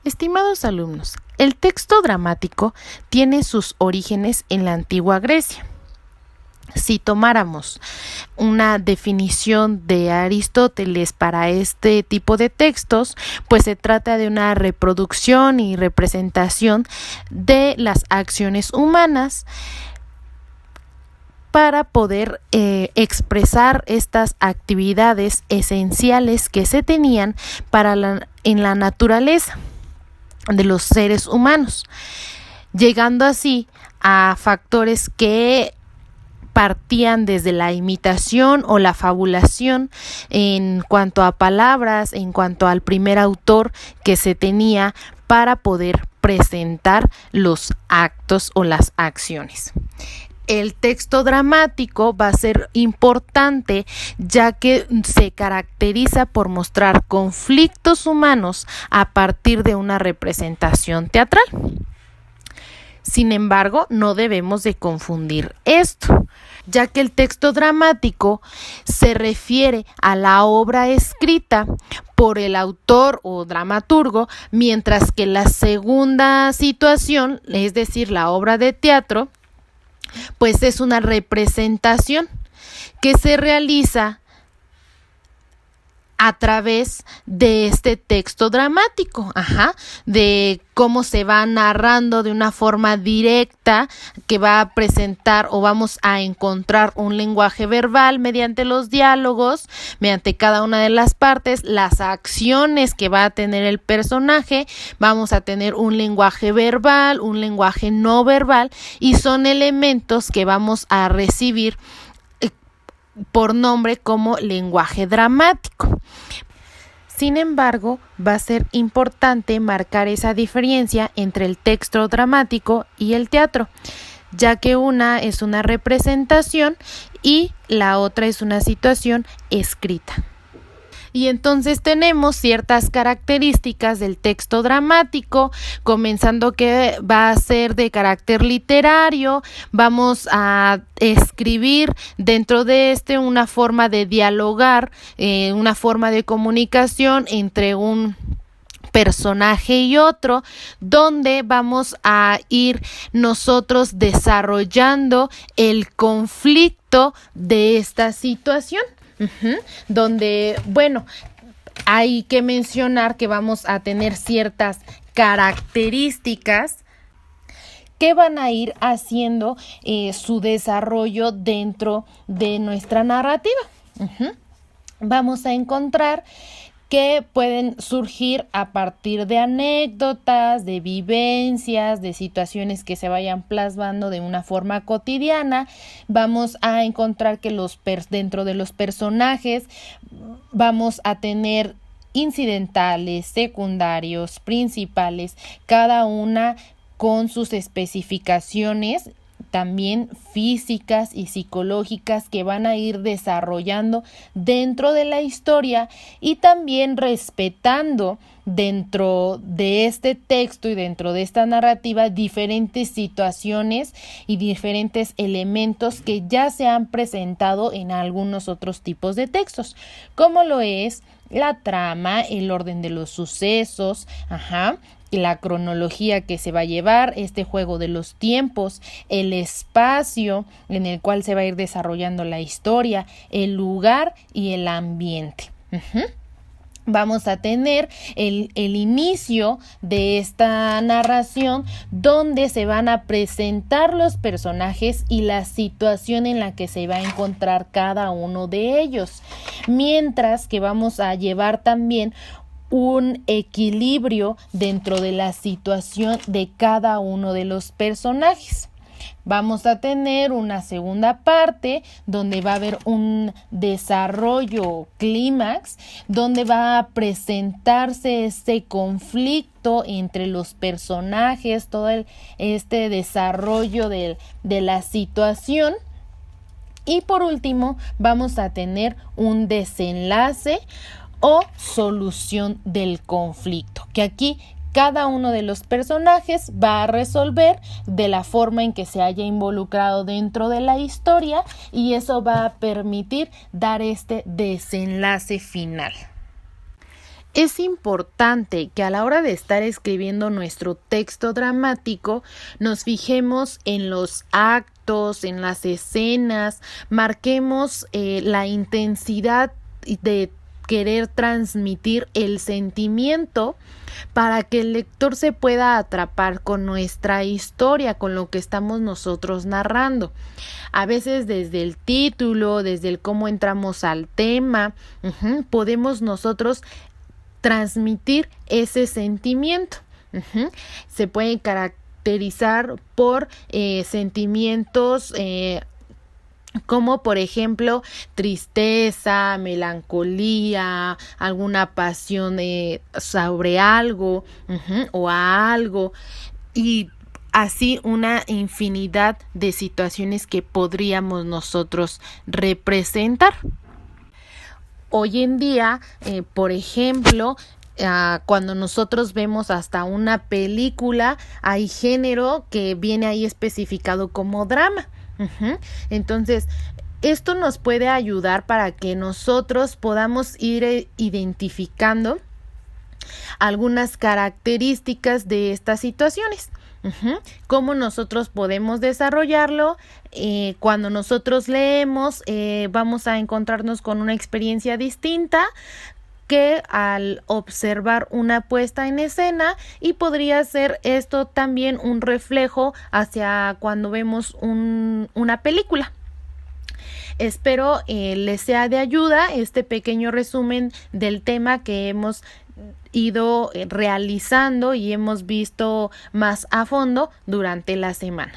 Estimados alumnos, el texto dramático tiene sus orígenes en la antigua Grecia. Si tomáramos una definición de Aristóteles para este tipo de textos, pues se trata de una reproducción y representación de las acciones humanas para poder expresar estas actividades esenciales que se tenían en la naturaleza de los seres humanos, llegando así a factores que partían desde la imitación o la fabulación en cuanto a palabras, en cuanto al primer autor que se tenía para poder presentar los actos o las acciones. El texto dramático va a ser importante ya que se caracteriza por mostrar conflictos humanos a partir de una representación teatral. Sin embargo, no debemos de confundir esto, ya que el texto dramático se refiere a la obra escrita por el autor o dramaturgo, mientras que la segunda situación, es decir, la obra de teatro, pues es una representación que se realiza a través de este texto dramático, de cómo se va narrando de una forma directa que va a presentar o vamos a encontrar un lenguaje verbal mediante los diálogos, mediante cada una de las partes, las acciones que va a tener el personaje, vamos a tener un lenguaje verbal, un lenguaje no verbal y son elementos que vamos a recibir por nombre como lenguaje dramático. Sin embargo, va a ser importante marcar esa diferencia entre el texto dramático y el teatro, ya que una es una representación y la otra es una situación escrita. Y entonces tenemos ciertas características del texto dramático, comenzando que va a ser de carácter literario, vamos a escribir dentro de una forma de dialogar, una forma de comunicación entre un personaje y otro, donde vamos a ir nosotros desarrollando el conflicto de esta situación. Donde, hay que mencionar que vamos a tener ciertas características que van a ir haciendo su desarrollo dentro de nuestra narrativa. Vamos a encontrar que pueden surgir a partir de anécdotas, de vivencias, de situaciones que se vayan plasmando de una forma cotidiana. Vamos a encontrar que dentro de los personajes vamos a tener incidentales, secundarios, principales, cada una con sus especificaciones también físicas y psicológicas que van a ir desarrollando dentro de la historia y también respetando dentro de este texto y dentro de esta narrativa diferentes situaciones y diferentes elementos que ya se han presentado en algunos otros tipos de textos, como lo es la trama, el orden de los sucesos, la cronología que se va a llevar, este juego de los tiempos, el espacio en el cual se va a ir desarrollando la historia, el lugar y el ambiente. Vamos a tener el inicio de esta narración donde se van a presentar los personajes y la situación en la que se va a encontrar cada uno de ellos, mientras que vamos a llevar también un equilibrio dentro de la situación de cada uno de los personajes. Vamos a tener una segunda parte donde va a haber un desarrollo clímax, donde va a presentarse este conflicto entre los personajes, todo este desarrollo de la situación. Y por último, vamos a tener un desenlace o solución del conflicto, que aquí cada uno de los personajes va a resolver de la forma en que se haya involucrado dentro de la historia y eso va a permitir dar este desenlace final. Es importante que a la hora de estar escribiendo nuestro texto dramático nos fijemos en los actos, en las escenas, marquemos la intensidad de querer transmitir el sentimiento para que el lector se pueda atrapar con nuestra historia, con lo que estamos nosotros narrando. A veces desde el título, desde el cómo entramos al tema, podemos nosotros transmitir ese sentimiento. Se pueden caracterizar por sentimientos como por ejemplo tristeza, melancolía, alguna pasión sobre algo o a algo, y así una infinidad de situaciones que podríamos nosotros representar. Hoy en día, por ejemplo, cuando nosotros vemos hasta una película, hay género que viene ahí especificado como drama. Entonces, esto nos puede ayudar para que nosotros podamos ir identificando algunas características de estas situaciones. Cómo nosotros podemos desarrollarlo. Cuando nosotros leemos, vamos a encontrarnos con una experiencia distinta que al observar una puesta en escena, y podría ser esto también un reflejo hacia cuando vemos una película. Espero les sea de ayuda este pequeño resumen del tema que hemos ido realizando y hemos visto más a fondo durante la semana.